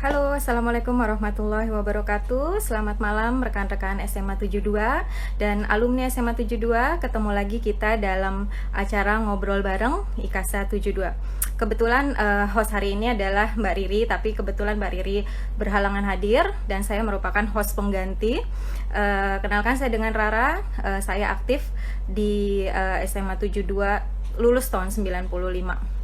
Halo, Assalamualaikum warahmatullahi wabarakatuh. Selamat malam rekan-rekan SMA 72 dan alumni SMA 72. Ketemu lagi kita dalam acara ngobrol bareng IKASA 72. Kebetulan host hari ini adalah Mbak Riri, tapi kebetulan Mbak Riri berhalangan hadir dan saya merupakan host pengganti. Kenalkan, saya dengan Rara. Saya aktif di SMA 72, lulus tahun 95.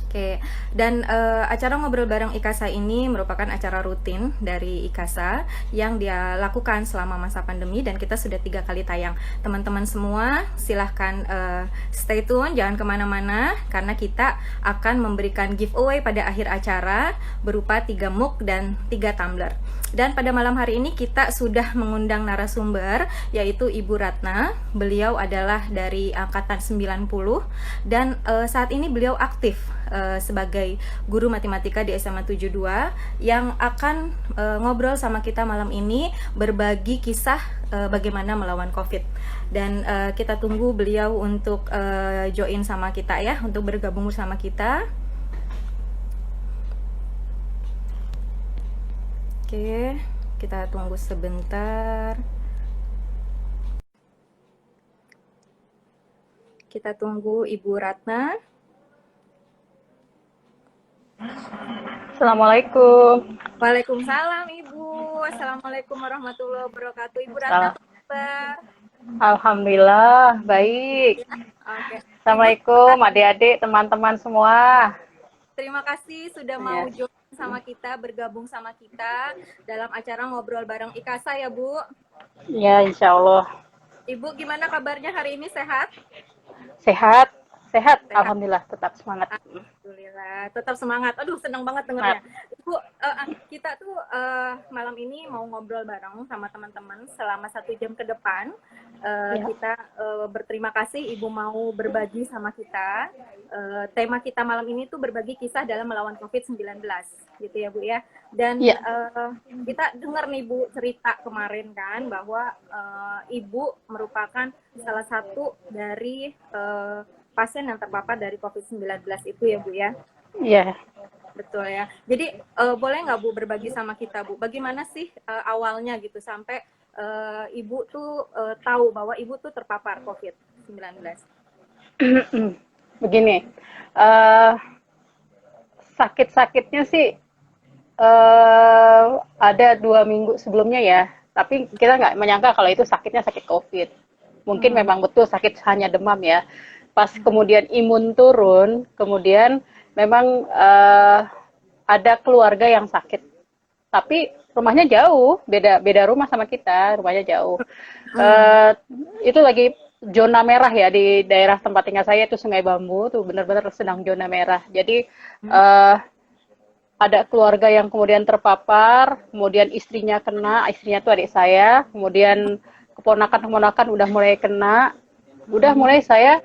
Oke, dan acara ngobrol bareng IKASA ini merupakan acara rutin dari IKASA yang dia lakukan selama masa pandemi dan kita sudah 3 kali tayang. Teman-teman semua silahkan stay tune, jangan kemana-mana karena kita akan memberikan giveaway pada akhir acara berupa 3 mug dan 3 tumbler. Dan pada malam hari ini kita sudah mengundang narasumber yaitu Ibu Ratna. Beliau adalah dari angkatan 90 dan saat ini beliau aktif sebagai guru matematika di SMA 72 yang akan ngobrol sama kita malam ini, berbagi kisah bagaimana melawan COVID. Dan kita tunggu beliau untuk join sama kita ya, untuk bergabung bersama kita. Oke, kita tunggu sebentar. Kita tunggu Ibu Ratna. Assalamualaikum. Waalaikumsalam Ibu. Assalamualaikum warahmatullahi wabarakatuh. Ibu Ratna, apa kabar? Alhamdulillah, baik. Oke. Ibu, Assalamualaikum adik-adik, teman-teman semua. terima kasih sudah mau join sama kita, bergabung sama kita dalam acara ngobrol bareng IKASA ya Bu. Ya, insya Allah. Ibu, gimana kabarnya hari ini, sehat? Sehat, sehat. Alhamdulillah, tetap semangat. Alhamdulillah, tetap semangat. Aduh, senang banget dengernya. Ibu, kita tuh malam ini mau ngobrol bareng sama teman-teman selama 1 jam ke depan. Kita berterima kasih Ibu mau berbagi sama kita. Tema kita malam ini tuh berbagi kisah dalam melawan COVID-19, gitu ya Bu ya. Dan kita dengar nih Bu cerita kemarin kan bahwa Ibu merupakan salah satu dari pasien yang terpapar dari COVID-19 itu ya Bu ya? Iya. Betul ya. Jadi boleh nggak Bu berbagi sama kita Bu, bagaimana sih awalnya gitu sampai Ibu tuh tahu bahwa Ibu tuh terpapar COVID-19? Begini, sakit-sakitnya sih ada 2 minggu sebelumnya ya, tapi kita nggak menyangka kalau itu sakitnya sakit COVID. Mungkin memang betul sakit hanya demam ya. Pas kemudian imun turun, kemudian memang ada keluarga yang sakit. Tapi rumahnya jauh, beda rumah sama kita, rumahnya jauh. Itu lagi zona merah ya di daerah tempat tinggal saya itu Sungai Bambu, tuh benar-benar sedang zona merah. Jadi ada keluarga yang kemudian terpapar, kemudian istrinya kena, istrinya tuh adik saya, kemudian keponakan-keponakan udah mulai kena, udah mulai saya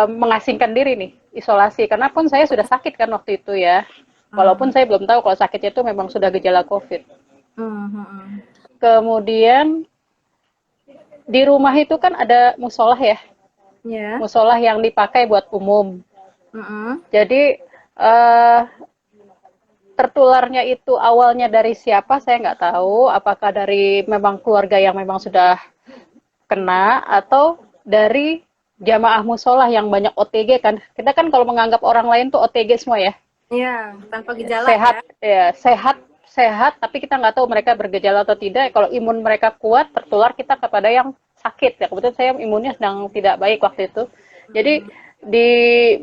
mengasingkan diri nih, isolasi. Karena pun saya sudah sakit kan waktu itu ya. Walaupun saya belum tahu kalau sakitnya itu memang sudah gejala COVID. Kemudian di rumah itu kan ada musolah ya. Musolah yang dipakai buat umum. Jadi tertularnya itu awalnya dari siapa saya nggak tahu. Apakah dari memang keluarga yang memang sudah kena atau dari jamaah musolah yang banyak OTG kan. Kita kan kalau menganggap orang lain tuh OTG semua ya. Iya, tanpa gejala sehat, ya. Sehat, tapi kita nggak tahu mereka bergejala atau tidak. Kalau imun mereka kuat, tertular kita kepada yang sakit ya. Kebetulan saya imunnya sedang tidak baik waktu itu. Jadi di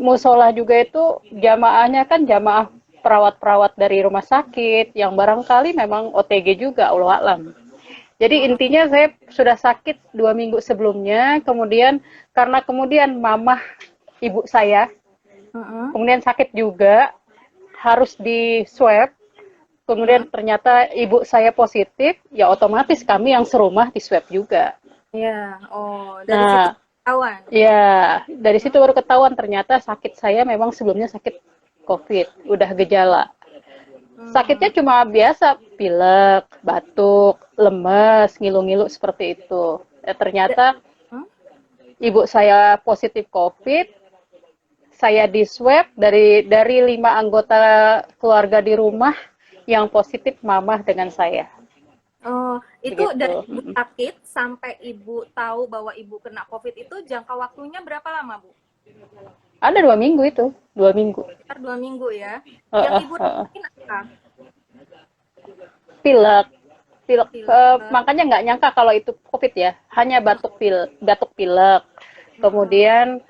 musola juga itu jamaahnya kan jamaah perawat-perawat dari rumah sakit yang barangkali memang OTG juga, Allah alam. Jadi intinya saya sudah sakit 2 minggu sebelumnya, kemudian karena kemudian mamah ibu saya, kemudian sakit juga, harus di swab, kemudian ternyata ibu saya positif, ya otomatis kami yang serumah di swab juga. Iya, dari situ ketahuan. Ya, dari situ baru ketahuan ternyata sakit saya memang sebelumnya sakit COVID, udah gejala. Sakitnya cuma biasa, pilek, batuk, lemes, ngilu-ngilu seperti itu. Ternyata ibu saya positif COVID, saya di swab dari 5 anggota keluarga di rumah, yang positif mamah dengan saya. Oh, itu Begitu. dari ibu sakit sampai ibu tahu bahwa ibu kena COVID itu jangka waktunya berapa lama, Bu? Ada 2 minggu itu, 2 minggu. Sekitar 2 minggu ya. Yang Heeh, ibu heeh. rasain apa? Pilek, pilek. Pilek. Makanya nggak nyangka kalau itu COVID ya. Hanya batuk pilek. Kemudian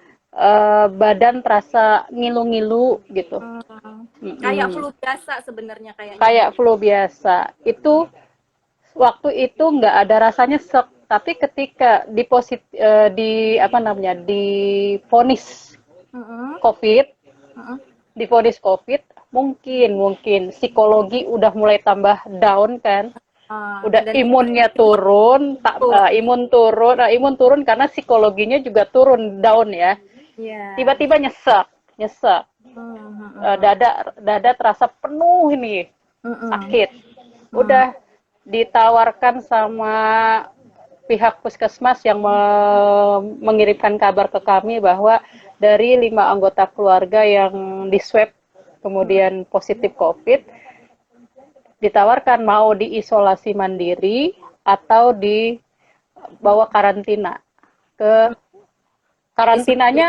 badan terasa ngilu-ngilu gitu. Hmm, kayak Mm-mm. flu biasa sebenarnya kayaknya ya, Kayak Bu. flu biasa. Itu waktu itu nggak ada rasanya sek. Tapi ketika di apa namanya divonis Mm-mm, COVID, mm-mm. divonis COVID, mungkin psikologi udah mulai tambah down kan, udah Dan imunnya ibu turun, tuh, imun turun karena psikologinya juga turun down ya. ya. Tiba-tiba nyesek, nyesek. Hmm, mm-mm, Dada terasa penuh ini, mm-mm, sakit. mm. Udah ditawarkan sama pihak puskesmas yang mengirimkan kabar ke kami bahwa dari 5 anggota keluarga yang di swab kemudian positif COVID, ditawarkan mau diisolasi mandiri atau dibawa karantina. Ke Isolasi. karantinanya,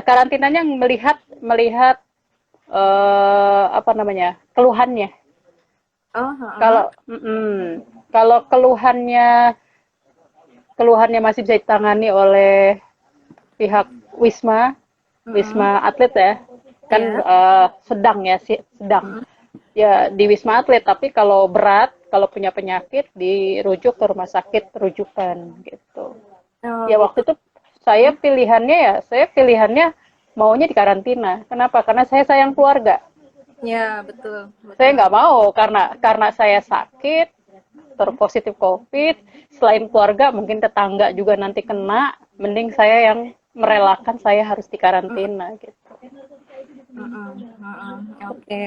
karantinanya melihat melihat apa namanya keluhannya. Oh, Kalau heeh. kalau keluhannya masih bisa ditangani oleh pihak Wisma Mm-mm. Wisma Atlet ya, kan Ya. sedang ya, sedang Mm-mm. ya di Wisma Atlet. Tapi kalau berat, kalau punya penyakit dirujuk ke rumah sakit rujukan gitu. Oh, Ya gitu. waktu itu saya pilihannya maunya di karantina. Kenapa? Karena saya sayang keluarga. Ya, betul, Saya betul. nggak mau karena saya sakit terpositif COVID, selain keluarga mungkin tetangga juga nanti kena, mending saya yang merelakan saya harus Mm-mm, dikarantina gitu. mm-mm, mm-mm. Oke,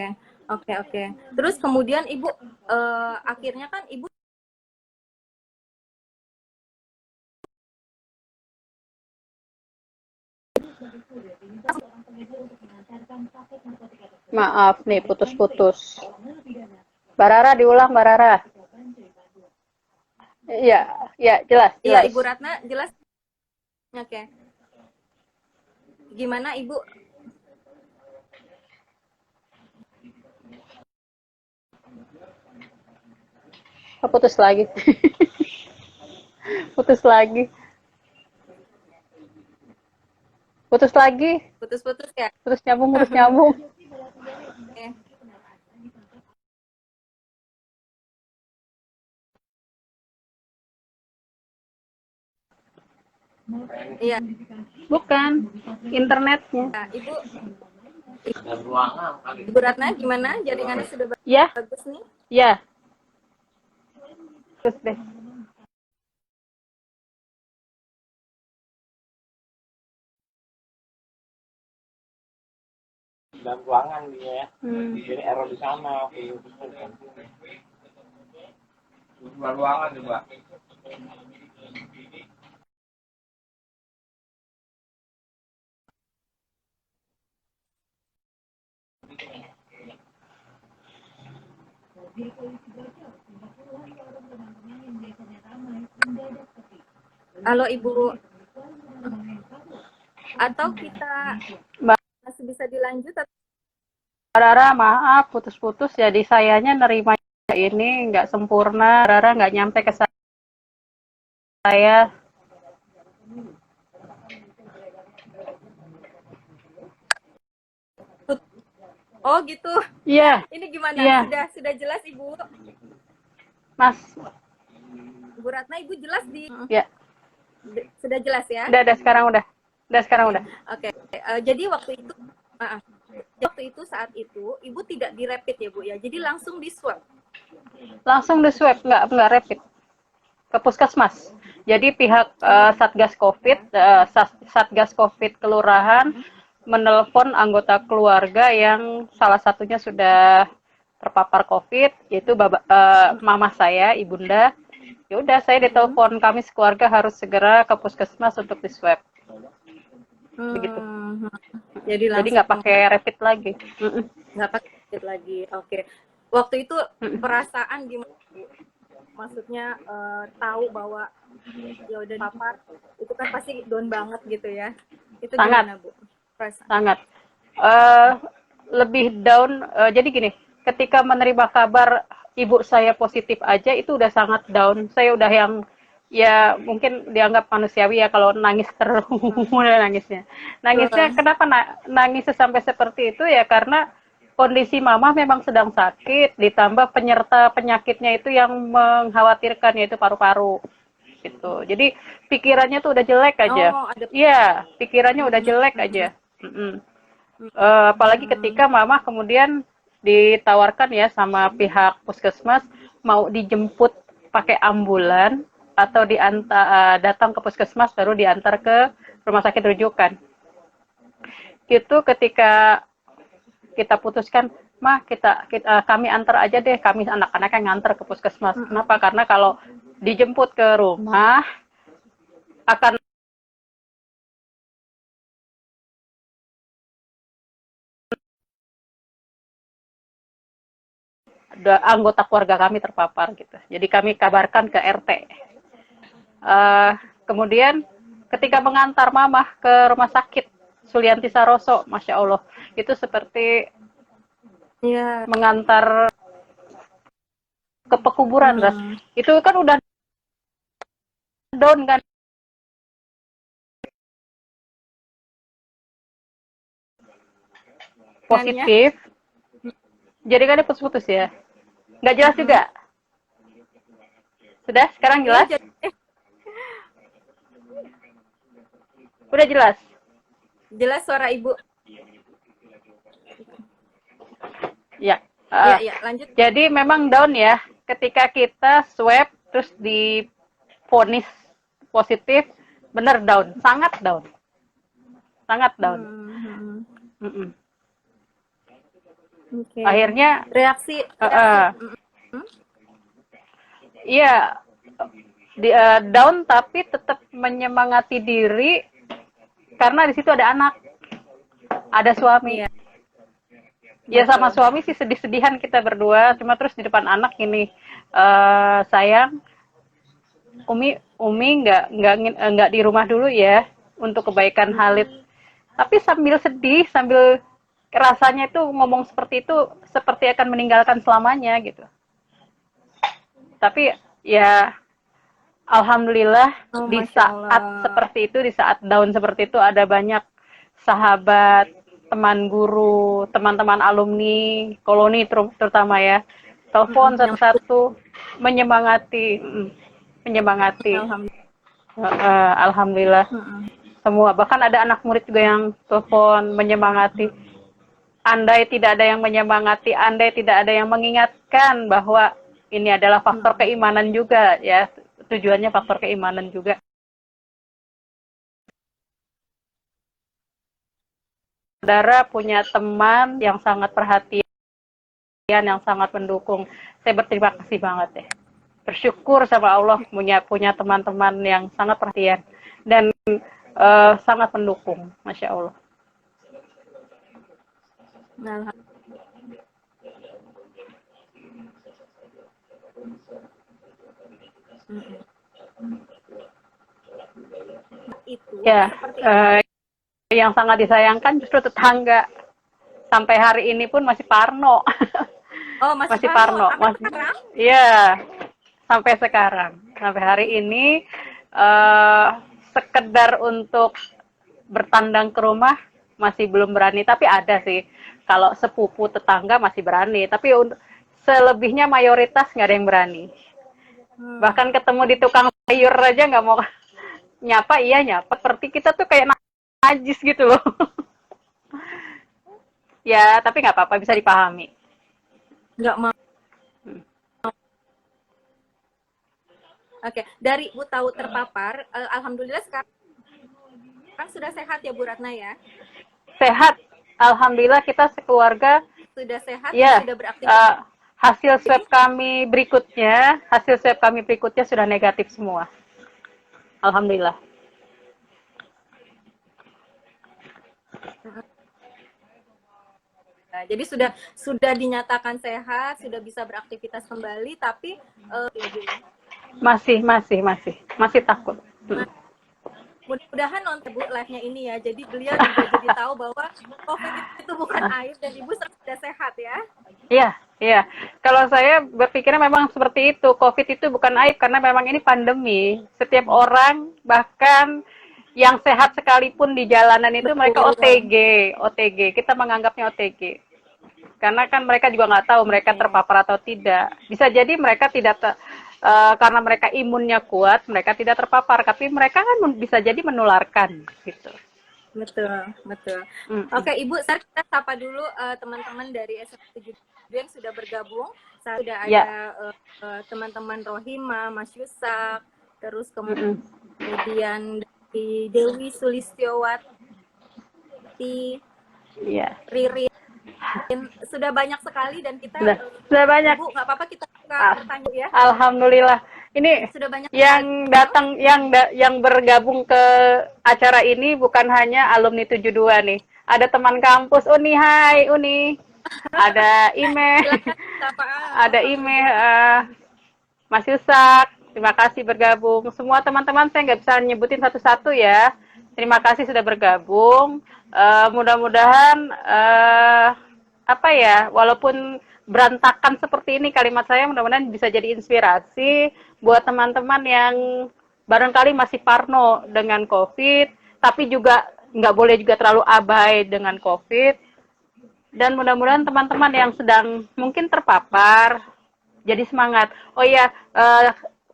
oke, oke. Terus kemudian ibu akhirnya kan ibu Maaf nih putus-putus. Barara diulang Barara. Iya, iya jelas iya jelas. Ibu Ratna jelas. Oke. Gimana Ibu? Oh, putus lagi. Putus lagi. Putus lagi. Putus-putus ya? Terus nyambung terus nyambung. Oke. Iya, Bukan internetnya. Ibu Ibu Ratna gimana? Jaringannya sudah Ya, bagus nih? ya. Terus deh. Dalam ruangan dia ya. Hmm. Jadi error di sana. Luar ruangan juga. Halo Ibu, atau kita Mbak masih bisa dilanjut? Rara, maaf putus-putus. Jadi sayanya nerima ini nggak sempurna. Rara nggak nyampe ke saya. Oh gitu. Iya, Ini gimana? iya, Sudah jelas Ibu? Mas. Ibu Ratna, Ibu jelas Ya, sudah jelas ya? udah sekarang udah. Udah sekarang Oke, udah. oke. Jadi waktu itu saat itu Ibu tidak di rapid ya Bu ya, jadi langsung di swab. Langsung di swab, nggak rapid. Ke puskesmas. Jadi pihak Oh, Satgas COVID Kelurahan menelpon anggota keluarga yang salah satunya sudah terpapar COVID, yaitu mama saya, ibunda. Ya udah, saya ditelepon, kami sekeluarga harus segera ke puskesmas untuk di swab. Begitu. hmm, jadi Jadi langsung nggak pakai rapid lagi. nggak pakai rapid lagi. Oke. Waktu itu perasaan gimana? Maksudnya tahu bahwa ya udah papar, itu kan pasti down banget gitu ya. Itu Sangat, gimana Bu? Perasaan? sangat. Eh, Lebih down. Jadi gini, ketika menerima kabar ibu saya positif aja itu udah sangat down. Saya udah yang ya mungkin dianggap manusiawi ya kalau nangis terus mulai nangisnya. Nangisnya kenapa nangisnya sampai seperti itu ya karena kondisi mama memang sedang sakit ditambah penyerta penyakitnya itu yang mengkhawatirkan yaitu paru-paru gitu. Jadi pikirannya tuh udah jelek aja. Oh, ada. Iya, pikirannya udah jelek aja. Mm-mm. Apalagi ketika mama kemudian ditawarkan ya sama pihak puskesmas mau dijemput pakai ambulan atau datang ke puskesmas baru diantar ke rumah sakit rujukan. Itu ketika kita putuskan, mah kami antar aja deh, kami anak-anak yang ngantar ke puskesmas. Kenapa? Karena kalau dijemput ke rumah akan ada anggota keluarga kami terpapar gitu. Jadi kami kabarkan ke RT. Kemudian ketika mengantar mamah ke rumah sakit Sulianti Saroso, masya Allah, itu seperti Iya. mengantar ke pekuburan, Ras. Itu kan udah down kan, positif. Jadi kan dia putus-putus ya. Nggak jelas juga. Sudah? Sekarang jelas? Udah jelas? Jelas suara Ibu. Ya. Iya, lanjut. Jadi memang down ya. Ketika kita swab terus divonis positif, bener down, sangat down. Sangat down. Okay. Akhirnya reaksi. Iya, down tapi tetap menyemangati diri karena di situ ada anak, ada suami. Ya sama suami sih sedih-sedihan kita berdua, cuma terus di depan anak gini, sayang, Umi nggak di rumah dulu ya untuk kebaikan Halid. Tapi sambil sedih, sambil rasanya itu ngomong seperti itu seperti akan meninggalkan selamanya gitu. Tapi ya alhamdulillah di saat seperti itu, di saat down seperti itu ada banyak sahabat, teman guru, teman-teman alumni, koloni terutama ya, telepon satu-satu menyemangati. Alhamdulillah. Semua, bahkan ada anak murid juga yang telepon menyemangati. Andai tidak ada yang menyemangati, andai tidak ada yang mengingatkan bahwa ini adalah faktor keimanan juga ya, tujuannya faktor keimanan juga. Saudara punya teman yang sangat perhatian, yang sangat mendukung. Saya berterima kasih banget ya. Bersyukur sama Allah punya teman-teman yang sangat perhatian dan sangat mendukung, masya Allah. Itu ya, yang sangat disayangkan justru tetangga. Sampai hari ini pun masih parno. Oh, masih parno. Masih. Iya, sampai sekarang. Sampai hari ini sekedar untuk bertandang ke rumah masih belum berani. Tapi ada sih. Kalau sepupu tetangga masih berani. Tapi selebihnya mayoritas nggak ada yang berani. Bahkan ketemu di tukang sayur aja nggak mau nyapa, iya nyapa. Seperti kita tuh kayak najis gitu loh. Ya, tapi nggak apa-apa, bisa dipahami. Nggak mau. Oke, dari Bu tahu terpapar, alhamdulillah sekarang sudah sehat ya Bu Ratna ya? Sehat, alhamdulillah kita sekeluarga sudah sehat, ya, sudah beraktivitas. Hasil swab kami berikutnya sudah negatif semua. Alhamdulillah. Jadi sudah dinyatakan sehat, sudah bisa beraktivitas kembali, tapi Ibu, masih takut. mudah-mudahan nonton Bu live-nya ini ya. Jadi beliau juga jadi tahu bahwa COVID itu bukan aib dan Ibu sudah sehat ya. Iya, iya. Kalau saya berpikirnya memang seperti itu. COVID itu bukan aib karena memang ini pandemi. Setiap orang, bahkan yang sehat sekalipun di jalanan itu mereka OTG, OTG. Kita menganggapnya OTG. Karena kan mereka juga nggak tahu mereka terpapar atau tidak. Bisa jadi mereka tidak karena mereka imunnya kuat, mereka tidak terpapar, tapi mereka kan bisa jadi menularkan gitu. Betul, betul. Oke, Ibu, kita sapa dulu teman-teman dari SMA 72 yang sudah bergabung. Sudah ada teman-teman Rohima, Mas Yusak, terus kemudian dari Dewi Sulistiowati, Riri. Sudah banyak sekali dan kita sudah banyak. Bu, nggak apa-apa kita bertanya ya. Alhamdulillah. Ini sudah banyak yang datang yang bergabung ke acara ini bukan hanya alumni 72 nih. Ada teman kampus Uni, hai Uni. Ada ada Mas Yusak. Terima kasih bergabung. Semua teman-teman saya nggak bisa nyebutin satu-satu ya. Terima kasih sudah bergabung. Mudah-mudahan walaupun berantakan seperti ini kalimat saya, mudah-mudahan bisa jadi inspirasi buat teman-teman yang barangkali masih parno dengan COVID, tapi juga nggak boleh juga terlalu abai dengan COVID. Dan mudah-mudahan teman-teman yang sedang mungkin terpapar jadi semangat. Oh iya,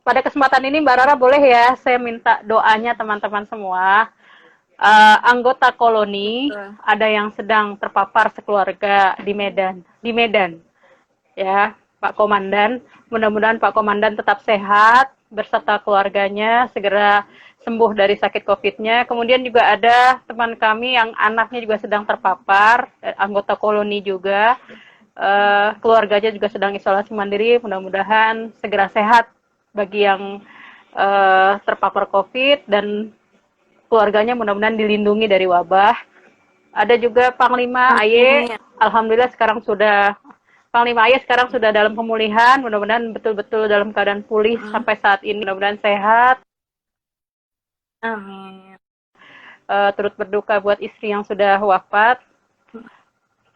pada kesempatan ini Mbak Rara boleh ya saya minta doanya teman-teman semua. Anggota koloni ada yang sedang terpapar sekeluarga di Medan ya Pak Komandan, mudah-mudahan Pak Komandan tetap sehat berserta keluarganya segera sembuh dari sakit COVID-nya. Kemudian juga ada teman kami yang anaknya juga sedang terpapar, anggota koloni juga, keluarganya juga sedang isolasi mandiri, mudah-mudahan segera sehat bagi yang terpapar COVID dan keluarganya mudah-mudahan dilindungi dari wabah. Ada juga Panglima Aye, alhamdulillah Panglima Aye sekarang sudah dalam pemulihan, mudah-mudahan betul-betul dalam keadaan pulih sampai saat ini, mudah-mudahan sehat. Amin. Turut berduka buat istri yang sudah wafat.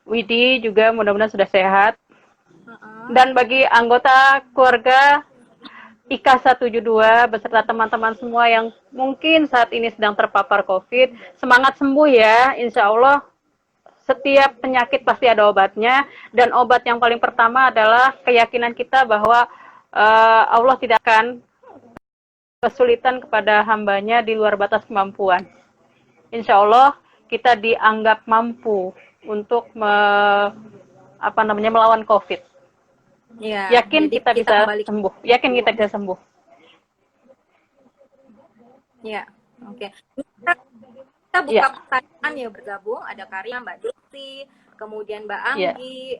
Widi juga mudah-mudahan sudah sehat. Dan bagi anggota keluarga IKASA 72 beserta teman-teman semua yang mungkin saat ini sedang terpapar COVID, semangat sembuh ya, insya Allah. Setiap penyakit pasti ada obatnya, dan obat yang paling pertama adalah keyakinan kita bahwa Allah tidak akan kesulitan kepada hambanya di luar batas kemampuan. Insya Allah kita dianggap mampu untuk melawan COVID. Ya, yakin kita bisa sembuh. Yakin kita bisa sembuh. Ya, oke. Kita buka pertanyaan ya bergabung. Ada Karya, Mbak Desi, kemudian Mbak Anggi.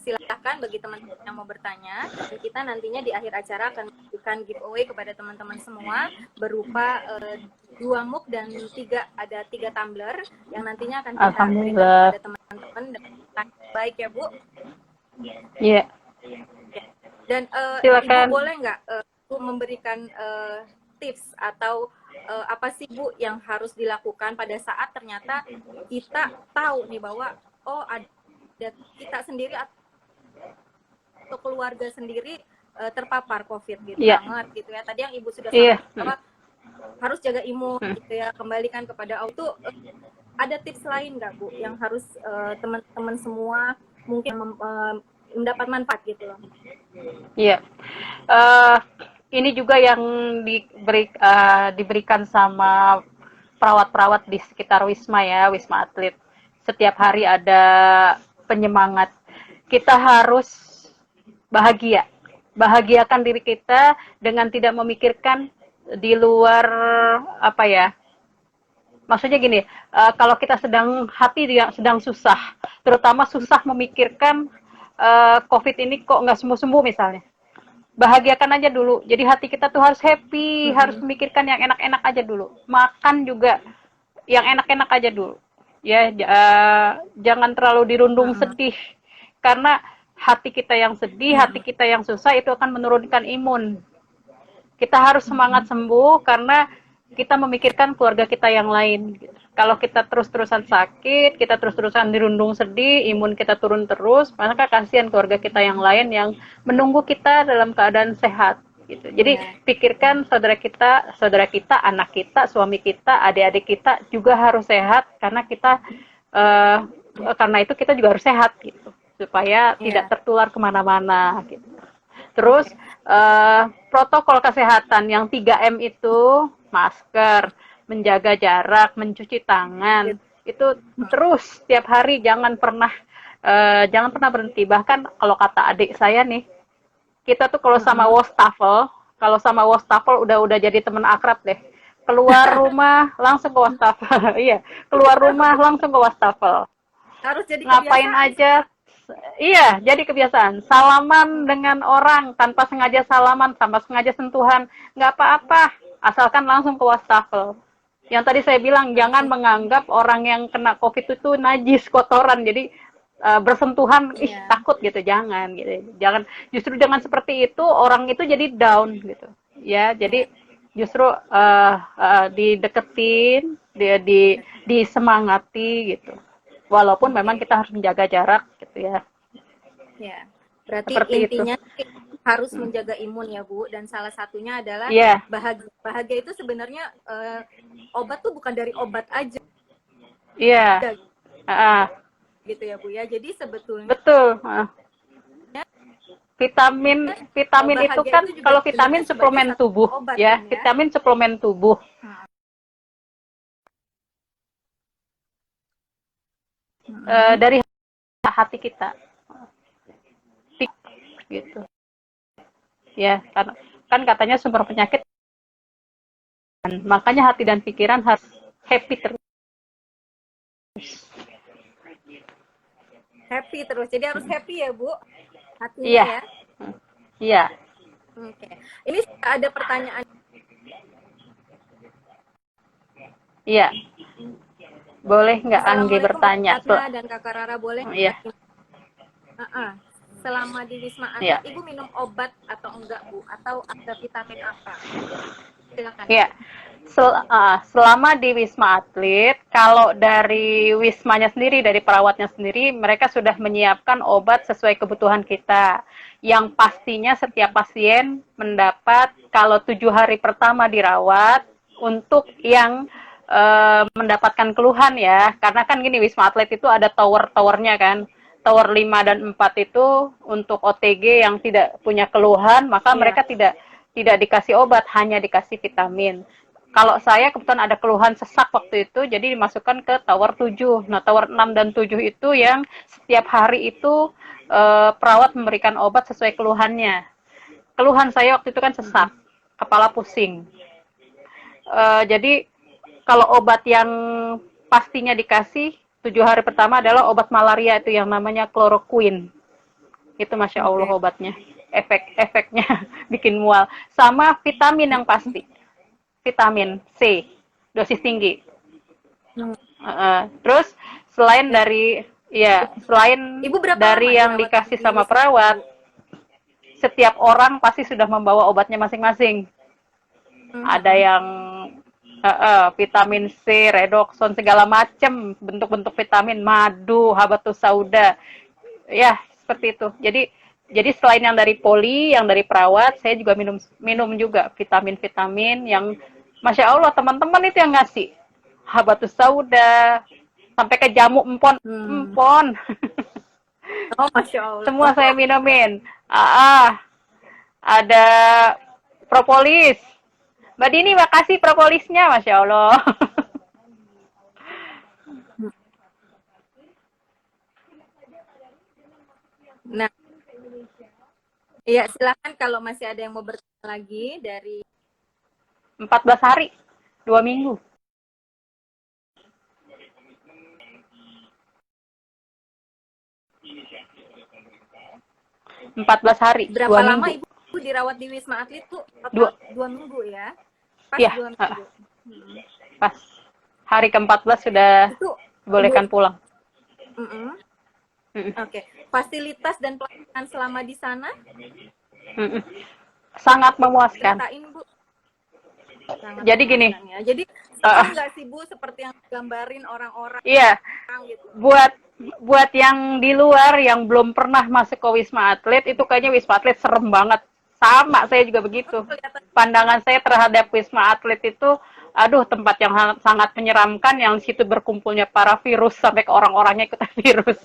Silakan bagi teman-teman yang mau bertanya. Dan kita nantinya di akhir acara akan memberikan giveaway kepada teman-teman semua berupa 2 mug dan 3 tumbler yang nantinya akan kita berikan kepada teman-teman. Baik ya Bu. Iya. Dan Ibu boleh nggak Bu memberikan tips atau apa sih Bu yang harus dilakukan pada saat ternyata kita tahu nih bahwa ada kita sendiri atau keluarga sendiri terpapar COVID gitu banget gitu ya. Tadi yang Ibu sudah sampaikan harus jaga imun gitu ya, kembalikan kepada auto. Ada tips lain nggak Bu yang harus teman-teman semua mungkin mendapat manfaat gitu loh? Iya. Ini juga yang diberikan sama perawat-perawat di sekitar Wisma ya, Wisma Atlet. Setiap hari ada penyemangat. Kita harus bahagia. Bahagiakan diri kita dengan tidak memikirkan di luar maksudnya gini, kalau kita hati sedang susah, terutama susah memikirkan COVID ini kok nggak sembuh-sembuh misalnya. Bahagiakan aja dulu. Jadi hati kita tuh harus happy, harus memikirkan yang enak-enak aja dulu. Makan juga yang enak-enak aja dulu. ya jangan terlalu dirundung sedih, karena hati kita yang sedih, hati kita yang susah itu akan menurunkan imun. Kita harus semangat sembuh karena kita memikirkan keluarga kita yang lain. Kalau kita terus-terusan sakit, kita terus-terusan dirundung sedih, imun kita turun terus, maka kasihan keluarga kita yang lain yang menunggu kita dalam keadaan sehat. Gitu. Jadi pikirkan saudara kita, anak kita, suami kita, adik-adik kita juga harus sehat karena karena itu kita juga harus sehat gitu, supaya tidak tertular kemana-mana. Gitu. Terus protokol kesehatan yang 3M itu masker, menjaga jarak, mencuci tangan, itu terus setiap hari jangan pernah berhenti. Bahkan kalau kata adik saya nih, kita tuh kalau sama wastafel udah jadi teman akrab deh. Keluar rumah langsung ke wastafel. Iya, keluar rumah langsung ke wastafel. Harus jadi ngapain kebiasaan. aja. Iya, jadi kebiasaan. Salaman dengan orang tanpa sengaja salaman, tanpa sengaja sentuhan, nggak apa-apa. Asalkan langsung ke wastafel. Yang tadi saya bilang, jangan menganggap orang yang kena COVID itu najis, kotoran. Jadi bersentuhan, takut gitu. Jangan gitu. Justru jangan seperti itu, orang itu jadi down gitu. Ya, jadi justru dideketin, disemangati gitu. Walaupun memang kita harus menjaga jarak gitu ya. Ya, berarti Seperti intinya harus menjaga imun ya Bu, dan salah satunya adalah bahagia. Bahagia itu sebenarnya obat tuh bukan dari obat aja. Iya. Gitu ya Bu ya. Jadi sebetulnya betul. Vitamin itu kan itu kalau vitamin suplemen tubuh obat, ya, vitamin suplemen tubuh. Dari hati kita gitu ya, kan katanya sumber penyakit, makanya hati dan pikiran harus happy terus, jadi harus happy ya Bu hatinya. Iya. Ya iya. Oke. Ini ada pertanyaan. Iya, boleh nggak Anggi bertanya? Dan Kakak Rara boleh? Iya. Selama di Wisma Atlet, Ibu minum obat atau enggak Bu? Atau ada vitamin apa? Silakan. Iya. Selama di Wisma Atlet, kalau dari Wismanya sendiri, dari perawatnya sendiri, mereka sudah menyiapkan obat sesuai kebutuhan kita. Yang pastinya setiap pasien mendapat, kalau 7 hari pertama dirawat, untuk yang mendapatkan keluhan ya, karena kan gini, Wisma Atlet itu ada tower-towernya kan. Tower 5 dan 4 itu untuk OTG yang tidak punya keluhan, maka mereka tidak dikasih obat, hanya dikasih vitamin. Kalau saya kebetulan ada keluhan sesak waktu itu, jadi dimasukkan ke tower 7. Nah, tower 6 dan 7 itu yang setiap hari itu perawat memberikan obat sesuai keluhannya. Keluhan saya waktu itu kan sesak, kepala pusing. Jadi kalau obat yang pastinya dikasih 7 hari pertama adalah obat malaria, itu yang namanya kloroquine. Itu Masya Allah obatnya. Efeknya bikin mual. Sama vitamin yang pasti. Vitamin C. Dosis tinggi. Terus selain dari Ibu dari yang dikasih sama perawat, setiap orang pasti sudah membawa obatnya masing-masing. Ada yang vitamin C, redoxon, segala macam bentuk-bentuk vitamin, madu, habatus sauda, ya seperti itu. Jadi selain yang dari poli, yang dari perawat, saya juga minum juga vitamin-vitamin yang Masya Allah teman-teman itu yang ngasih, habatus sauda, sampai ke jamu empon. Oh Masya Allah. Semua saya minumin. Ada propolis. Mbak Dini, makasih propolisnya, Masya Allah. Nah, iya silakan kalau masih ada yang mau bertanya lagi dari 14 hari, 2 minggu. ...14 hari, berapa lama minggu. Ibu dirawat di Wisma Atlet tuh? 2 minggu ya? Pas ya, 2 minggu. Pas hari ke-14 sudah dibolehkan pulang. Mm-mm. Mm-mm. Oke. Fasilitas dan pelayanan selama di sana Mm-mm. Sangat memuaskan. ceritain Bu. Sangat Jadi gini, memuaskan ya. Jadi uh, serem nggak sih Bu seperti yang digambarin orang-orang iya, gitu? buat yang di luar yang belum pernah masuk ke Wisma Atlet, itu kayaknya Wisma Atlet serem banget. Sama, saya juga begitu. Kelihatan. Pandangan saya terhadap Wisma Atlet itu, aduh, tempat yang sangat menyeramkan, yang situ berkumpulnya para virus sampai ke orang-orangnya ikutan virus.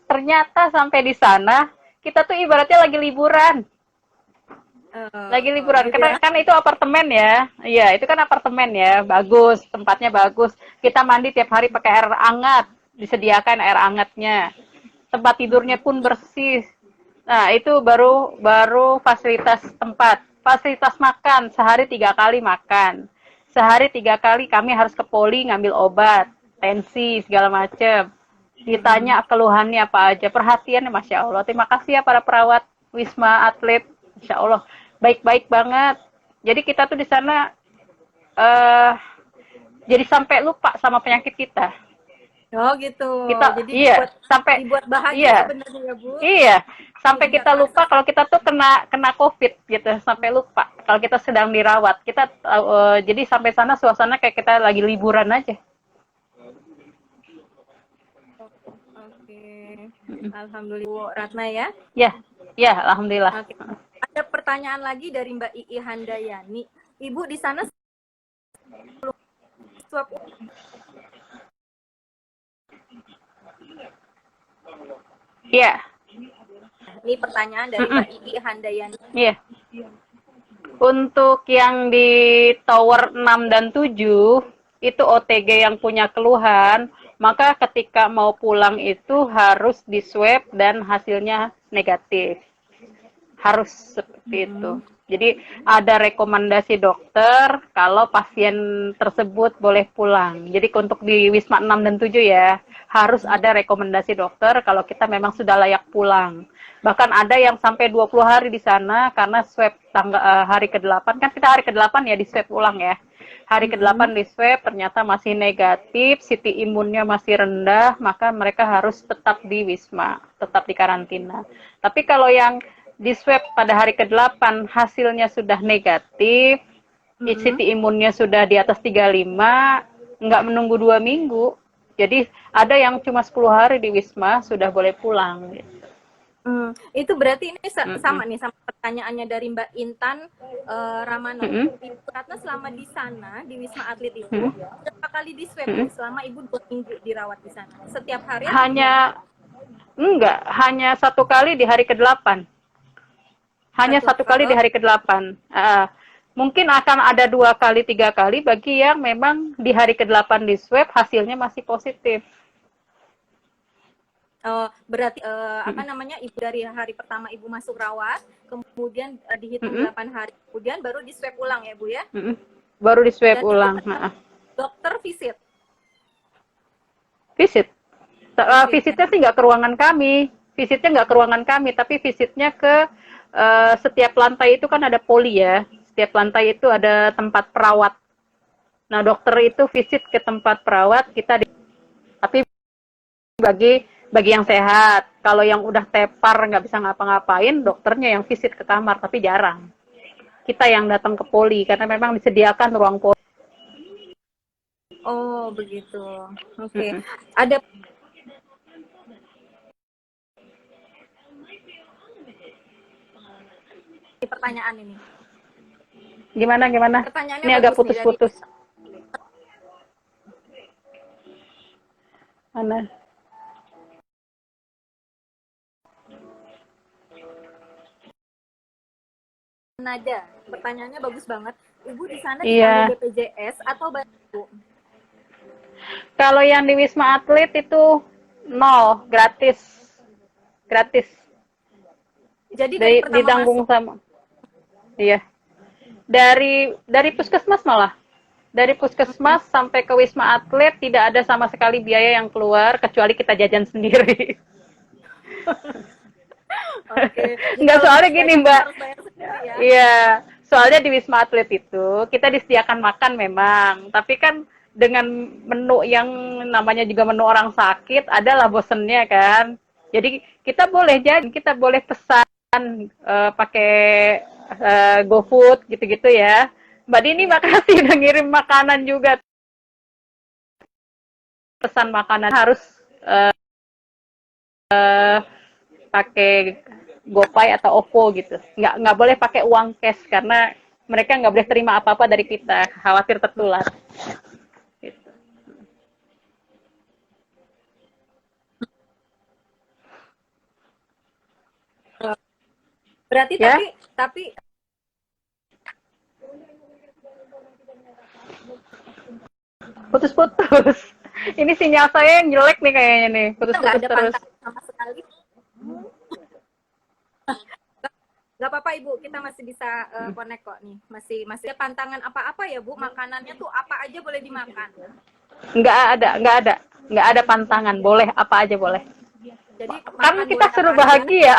Ternyata sampai di sana, kita tuh ibaratnya lagi liburan. Lagi liburan, Gitu karena ya. kan itu apartemen ya. Iya, itu kan apartemen ya, bagus, tempatnya bagus. Kita mandi tiap hari pakai air hangat, disediakan air hangatnya. Tempat tidurnya pun bersih. Nah, itu baru fasilitas tempat. Fasilitas makan, sehari 3 kali makan. Sehari 3 kali kami harus ke poli ngambil obat, tensi, segala macam. Ditanya keluhannya apa aja, perhatiannya Masya Allah. Terima kasih ya para perawat Wisma Atlet, Masya Allah, baik-baik banget. Jadi kita tuh di sana eh jadi sampai lupa sama penyakit kita. Oh gitu. Kita Jadi iya sampai dibuat bahagia iya sebenarnya ya Bu. iya sampai Jadi nggak kita kerasa. lupa kalau kita tuh kena COVID gitu, sampai lupa kalau kita sedang dirawat. Kita jadi sampai sana suasana kayak kita lagi liburan aja. Oke. Alhamdulillah Bu Ratna ya. Ya, ya, alhamdulillah. Oke. Ada pertanyaan lagi dari Mbak Ii Handayani. Ibu di sana swab. Iya, Ini pertanyaan dari Mbak Ii Handayani. iya. Untuk yang di tower 6 dan 7, itu OTG yang punya keluhan, maka ketika mau pulang itu harus di swab dan hasilnya negatif. Harus seperti itu. Jadi ada rekomendasi dokter kalau pasien tersebut boleh pulang. Jadi untuk di Wisma 6 dan 7 ya, harus ada rekomendasi dokter kalau kita memang sudah layak pulang. Bahkan ada yang sampai 20 hari di sana karena swab hari ke-8, kan kita hari ke-8 ya di swab ulang ya. Hari ke-8 di swab ternyata masih negatif, city imunnya masih rendah, maka mereka harus tetap di Wisma, tetap di karantina. Tapi kalau yang di swab pada hari ke-8 hasilnya sudah negatif, city imunnya sudah di atas 35, nggak menunggu 2 minggu. Jadi ada yang cuma 10 hari di Wisma sudah boleh pulang. Gitu. Itu berarti ini sama nih sama pertanyaannya dari Mbak Intan Ramano. Ibu Ratna selama di sana di Wisma Atlet itu berapa kali di swab selama Ibu 2 minggu dirawat di sana? Setiap hari? Hanya 1 kali di hari ke-8. Hanya 1 kali di hari ke-8. Mungkin akan ada 2 kali, 3 kali bagi yang memang di hari ke-8 di swab hasilnya masih positif. Berarti apa namanya Ibu dari hari pertama Ibu masuk rawat, kemudian dihitung 8 hari, kemudian baru di swab ulang ya Bu ya? Baru di swab Dan ulang. Dokter visit. Visit. Visitnya sih nggak ke ruangan kami. Visitnya nggak ke ruangan kami, tapi visitnya ke setiap lantai itu kan ada poli ya. Setiap lantai itu ada tempat perawat. Nah, dokter itu visit ke tempat perawat, tapi bagi yang sehat. Kalau yang udah tepar nggak bisa ngapa-ngapain, dokternya yang visit ke kamar, tapi jarang. Kita yang datang ke poli karena memang disediakan ruang poli. Oh, begitu. Oke. Ada pertanyaan ini. Gimana? Pertanyaannya Ini agak bagus nih, putus-putus. Mana? Nada. Pertanyaannya bagus banget. Ibu di sana Iya. ditanggung BPJS atau bantu? Kalau yang di Wisma Atlet itu 0, gratis. Gratis. Jadi dari pertama Ditanggung masuk. sama. Iya. Dari puskesmas malah. Dari puskesmas sampai ke Wisma Atlet tidak ada sama sekali biaya yang keluar kecuali kita jajan sendiri. Oke. Enggak, soalnya gini, Mbak. Harus bayar sendiri ya. Iya, soalnya di Wisma Atlet itu kita disediakan makan memang, tapi kan dengan menu yang namanya juga menu orang sakit, adalah bosennya kan. Jadi kita boleh pesan pakai GoFood gitu-gitu ya. Mbak Dini Ya. makasih udah ngirim makanan juga. Pesan makanan harus pakai GoPay atau OVO gitu. Nggak boleh pakai uang cash karena mereka nggak boleh terima apa-apa dari kita, khawatir tertular. Gitu. Berarti Ya, tapi putus-putus. Ini sinyal saya yang jelek nih kayaknya nih, kita nggak putus-putus ada terus. pantangan sama sekali. Nggak apa-apa Ibu, kita masih bisa connect kok nih. Masih ada pantangan apa-apa ya Bu? Makanannya tuh apa aja boleh dimakan. Nggak ada pantangan, boleh apa aja boleh. Jadi Kan makan kita boleh apa seru aja. bahagia.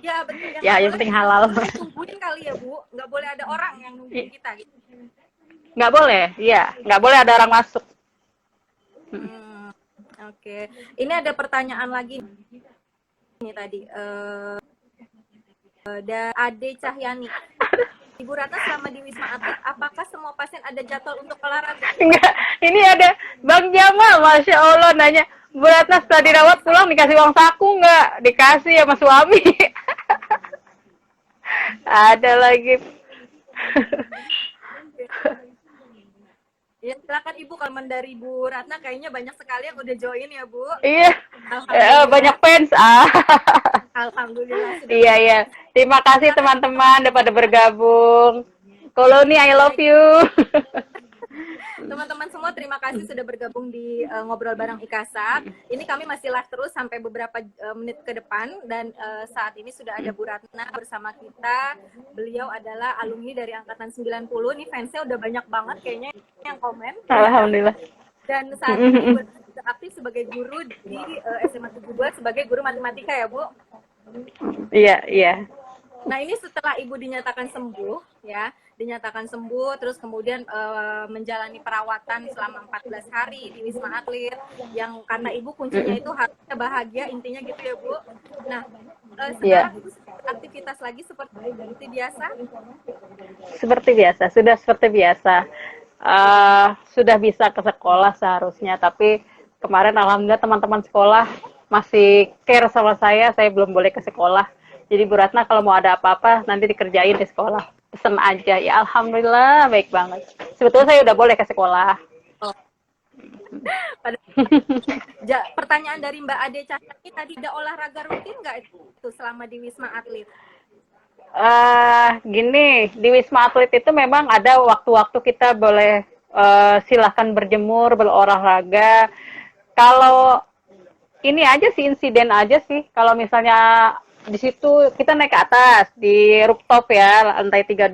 Ya betul. Ya, yang penting halal. Boleh tungguin kali ya Bu. Nggak boleh ada orang yang nungguin kita gitu. Nggak boleh, iya, nggak boleh ada orang masuk. Oke. Ini ada pertanyaan lagi nih tadi. Ada Ade Cahyani. Ibu Ratna selama di Wisma Atlet, apakah semua pasien ada jadwal untuk olahraga? Enggak, ini ada Bang Jamal, Masya Allah, nanya, Bu Ratna setelah dirawat pulang dikasih uang saku nggak? Dikasih sama suami. Ada lagi. Ya, silakan Ibu, kalau dari Bu Ratna kayaknya banyak sekali yang udah join ya Bu. Iya, banyak fans. Alhamdulillah. Iya, iya. Terima kasih teman-teman udah pada bergabung. Koloni, I love you. Teman-teman semua, terima kasih sudah bergabung di Ngobrol Bareng IKASA. Ini kami masih live terus sampai beberapa menit ke depan, dan saat ini sudah ada Bu Ratna bersama kita. Beliau adalah alumni dari angkatan 90. Nih fansnya udah banyak banget kayaknya yang komen. Alhamdulillah. Dan saat ini aktif sebagai guru di SMA 72 sebagai guru matematika ya Bu. Iya, iya. Nah, ini setelah Ibu dinyatakan sembuh ya, terus kemudian menjalani perawatan selama 14 hari di Wisma Atlet, yang kata Ibu kuncinya itu harusnya bahagia, intinya gitu ya Bu. Nah, sekarang Ibu aktivitas lagi seperti biasa? Seperti biasa, sudah seperti biasa. Sudah bisa ke sekolah seharusnya, tapi kemarin alhamdulillah teman-teman sekolah masih care sama saya belum boleh ke sekolah. Jadi Bu Ratna kalau mau ada apa-apa nanti dikerjain di sekolah. Pesen aja. Ya alhamdulillah baik banget. Sebetulnya saya udah boleh ke sekolah. Oh. Pertanyaan dari Mbak Ade Cahyani tadi, ada olahraga rutin nggak itu selama di Wisma Atlet? Gini, di Wisma Atlet itu memang ada waktu-waktu kita boleh silahkan berjemur, berolahraga. Kalau ini aja sih, insiden aja sih. Kalau misalnya di situ kita naik ke atas di rooftop ya, lantai 32.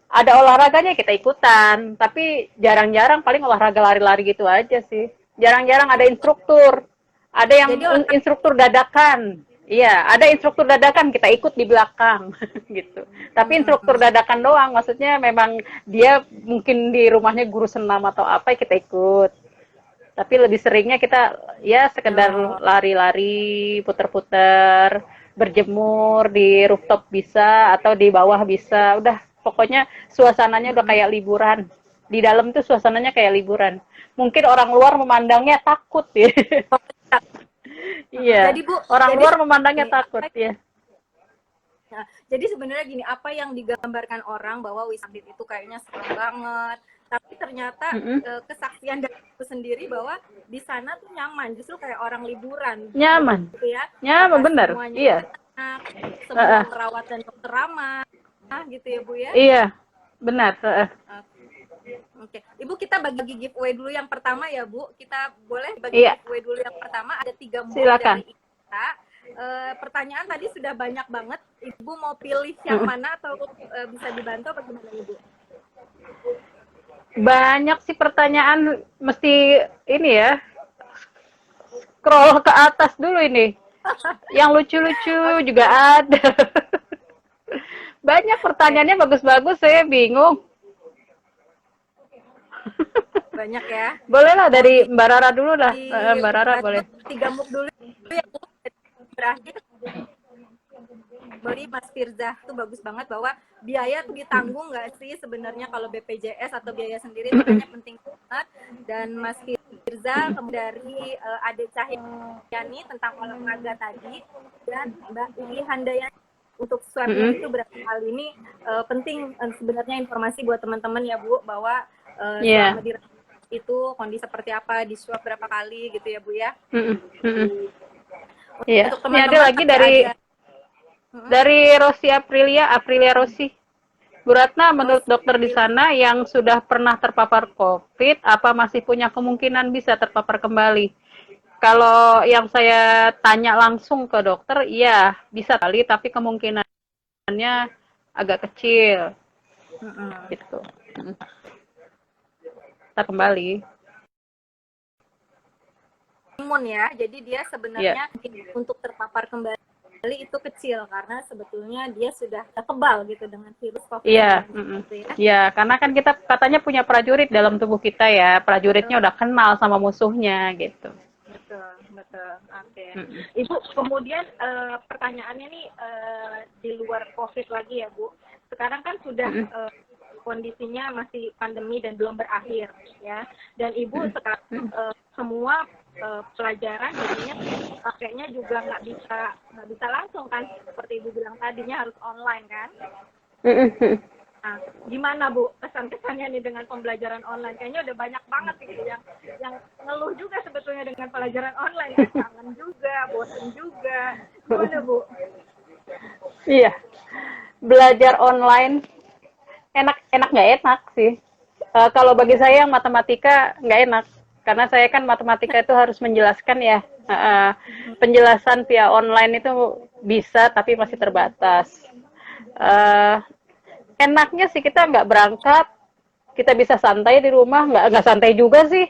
Ada olahraganya kita ikutan, tapi jarang-jarang, paling olahraga lari-lari gitu aja sih. Jarang-jarang ada instruktur. Ada yang instruktur dadakan. Iya, ada instruktur dadakan, kita ikut di belakang gitu. Tapi instruktur dadakan doang, maksudnya memang dia mungkin di rumahnya guru senam atau apa, kita ikut. Tapi lebih seringnya kita ya sekedar lari-lari, puter-puter, berjemur di rooftop bisa atau di bawah bisa. Udah, pokoknya suasananya udah kayak liburan. Di dalam tuh suasananya kayak liburan. Mungkin orang luar memandangnya takut ya. Iya. Orang luar memandangnya takut ya. Nah, jadi sebenarnya gini, apa yang digambarkan orang bahwa Wisma Atlet itu kayaknya serem banget, tapi ternyata kesaksian dari aku sendiri bahwa di sana tuh nyaman, justru kayak orang liburan. Nyaman. Gitu ya. Nyaman bener. Iya. Enak, semua perawat dan dokter ramah, gitu ya Bu ya. Iya, benar. Oke, Ibu, kita bagi giveaway dulu yang pertama ya Bu. Kita boleh bagi giveaway dulu yang pertama, ada 3 mug dari kita. Pertanyaan tadi sudah banyak banget. Ibu mau pilih yang mana atau bisa dibantu apa gimana Ibu? Banyak sih pertanyaan, mesti ini ya, scroll ke atas dulu ini. Yang lucu-lucu juga ada. Banyak pertanyaannya bagus-bagus, saya bingung. banyak ya. Bolehlah Mau dari Mbak Rara dulu lah. Mbak Rara boleh. dibahas 3 MUK dulu ya Bu. Berakhir beri Mas Firza tuh bagus banget bahwa biaya tuh ditanggung nggak sih sebenarnya kalau BPJS atau biaya sendiri itu kayaknya penting banget. Dan Mas Firza kemudian dari Ade Cahyani tentang olahraga tadi, dan Mbak Ii Handayani untuk swabnya itu berapa hal ini penting sebenarnya informasi buat teman-teman ya Bu, bahwa selama di itu kondisi seperti apa, di swab berapa kali gitu ya Bu ya. Iya. Ini ada lagi dari Rosi Aprilia Rosi. Bu Ratna, menurut dokter di sana yang sudah pernah terpapar COVID, apa masih punya kemungkinan bisa terpapar kembali? Kalau yang saya tanya langsung ke dokter, iya bisa kali, tapi kemungkinannya agak kecil. Gitu. Kita kembali. Imun ya, jadi dia sebenarnya untuk terpapar kembali itu kecil karena sebetulnya dia sudah kebal gitu dengan virus COVID. Iya, ya, karena kan kita katanya punya prajurit dalam tubuh kita ya, prajuritnya udah kenal sama musuhnya gitu. Betul. Oke. Ibu, kemudian pertanyaannya nih di luar COVID lagi ya Bu. Sekarang kan sudah kondisinya masih pandemi dan belum berakhir ya. Dan Ibu sekarang semua pelajaran jadinya pakainya juga nggak bisa langsung kan, seperti Ibu bilang tadinya harus online kan. Nah, gimana Bu kesan-kesannya nih dengan pembelajaran online? Kayaknya udah banyak banget gitu yang ngeluh juga sebetulnya dengan pelajaran online, kan? Kangen juga, bosen juga. Gimana Bu? Iya, belajar online enak nggak enak sih. Kalau bagi saya yang matematika nggak enak, karena saya kan matematika itu harus menjelaskan ya. Penjelasan via online itu bisa tapi masih terbatas. Enaknya sih kita nggak berangkat, kita bisa santai di rumah, nggak santai juga sih.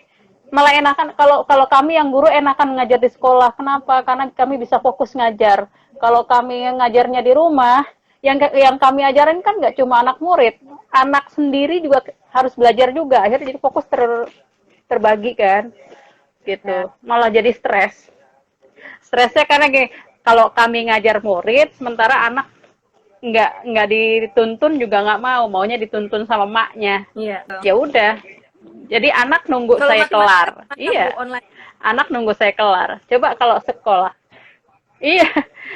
Malah enakan kalau kami yang guru enakan ngajar di sekolah. Kenapa? Karena kami bisa fokus ngajar. Kalau kami ngajarnya di rumah, yang kami ajarin kan nggak cuma anak murid, anak sendiri juga harus belajar juga. Akhirnya jadi fokus terbagi kan, gitu. Malah jadi stres. Stresnya karena gini, kalau kami ngajar murid, sementara anak nggak dituntun juga nggak maunya dituntun sama maknya. Ya udah, jadi anak nunggu saya kelar. Iya, anak nunggu saya kelar. Coba kalau sekolah,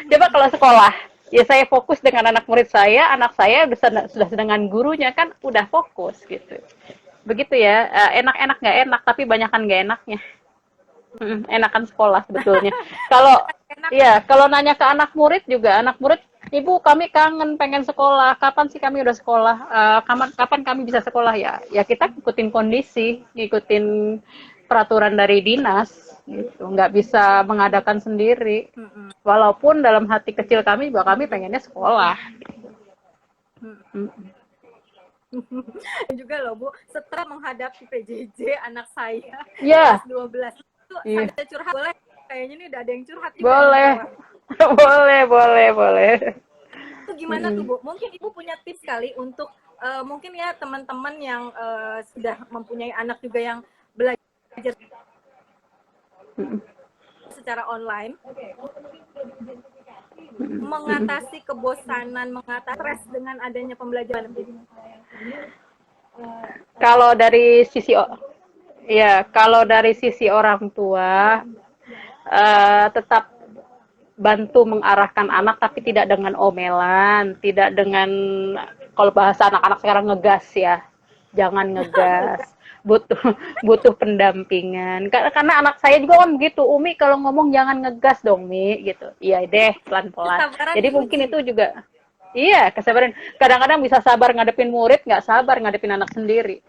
coba kalau sekolah, ya saya fokus dengan anak murid saya, anak saya sudah dengan gurunya kan udah fokus gitu. Begitu ya, enak nggak enak, tapi banyakan nggak enaknya. Enakan sekolah sebetulnya. Kalau nanya ke anak murid juga, anak murid, Ibu kami kangen pengen sekolah, kapan sih kami udah sekolah, kapan kami bisa sekolah ya? Ya kita ngikutin kondisi, ngikutin peraturan dari dinas, gitu. Nggak bisa mengadakan sendiri. Walaupun dalam hati kecil kami juga kami pengennya sekolah. Juga loh Bu, setelah menghadapi PJJ anak saya kelas 12 itu ada curhat, boleh? Kayaknya nih udah ada yang curhat juga. Boleh. Itu gimana tuh Bu? Mungkin Ibu punya tips kali untuk mungkin ya teman-teman yang sudah mempunyai anak juga yang belajar secara online, mengatasi kebosanan, mengatasi stres dengan adanya pembelajaran. Kalau dari sisi orang tua, tetap bantu mengarahkan anak, tapi tidak dengan omelan, tidak dengan, kalau bahasa anak-anak sekarang, ngegas ya, jangan ngegas. butuh pendampingan, karena anak saya juga kan begitu, Umi kalau ngomong jangan ngegas dong Mi, gitu. Iya deh, pelan-pelan. Jadi mungkin itu juga, kesabaran. Kadang-kadang bisa sabar ngadepin murid, nggak sabar ngadepin anak sendiri.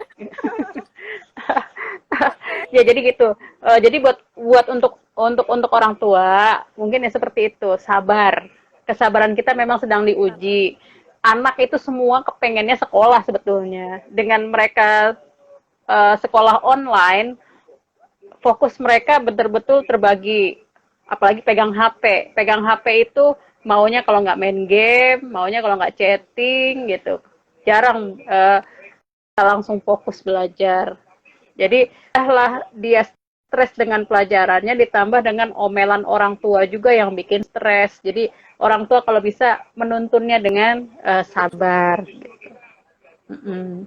Ya jadi gitu. Jadi buat untuk orang tua mungkin ya seperti itu, sabar. Kesabaran kita memang sedang diuji. Anak itu semua kepengennya sekolah sebetulnya. Dengan mereka sekolah online, fokus mereka betul-betul terbagi. Apalagi pegang HP. Pegang HP itu maunya kalau nggak main game, maunya kalau nggak chatting gitu. Jarang langsung fokus belajar. Jadi lah dia stres dengan pelajarannya ditambah dengan omelan orang tua juga yang bikin stres. Jadi orang tua kalau bisa menuntunnya dengan sabar. Mm-mm.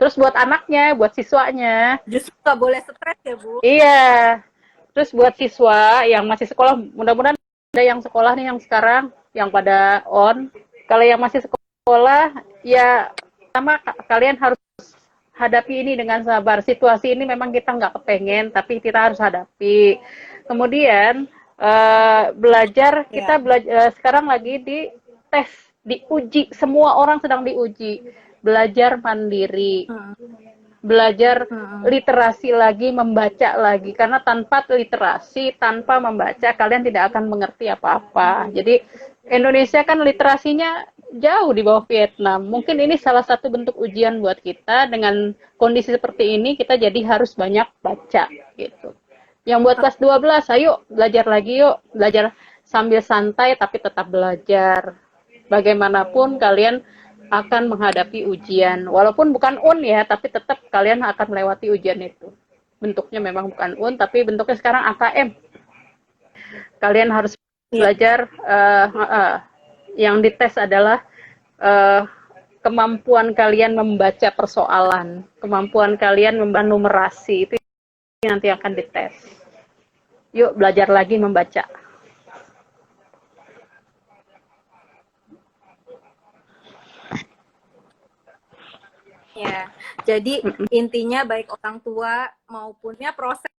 Terus buat anaknya, buat siswanya, Justru nggak boleh stres ya Bu. iya. Terus buat siswa yang masih sekolah, mudah-mudahan ada yang sekolah nih yang sekarang, yang pada on. Kalau yang masih sekolah, ya sama kalian harus hadapi ini dengan sabar. Situasi ini memang kita nggak kepengen, tapi kita harus hadapi. Kemudian belajar, kita belajar sekarang lagi di tes, diuji. Semua orang sedang diuji. Belajar mandiri, belajar literasi lagi, membaca lagi. Karena tanpa literasi, tanpa membaca, kalian tidak akan mengerti apa-apa. Jadi Indonesia kan literasinya jauh di bawah Vietnam. Mungkin ini salah satu bentuk ujian buat kita. Dengan kondisi seperti ini, kita jadi harus banyak baca gitu. Yang buat kelas 12, ayo belajar lagi yuk. Belajar sambil santai tapi tetap belajar. Bagaimanapun kalian akan menghadapi ujian. Walaupun bukan UN ya, tapi tetap kalian akan melewati ujian itu. Bentuknya memang bukan UN, tapi bentuknya sekarang AKM. Kalian harus belajar, yang dites adalah kemampuan kalian membaca persoalan, kemampuan kalian numerasi, itu nanti akan dites. Yuk belajar lagi membaca. Ya, jadi intinya baik orang tua maupunnya proses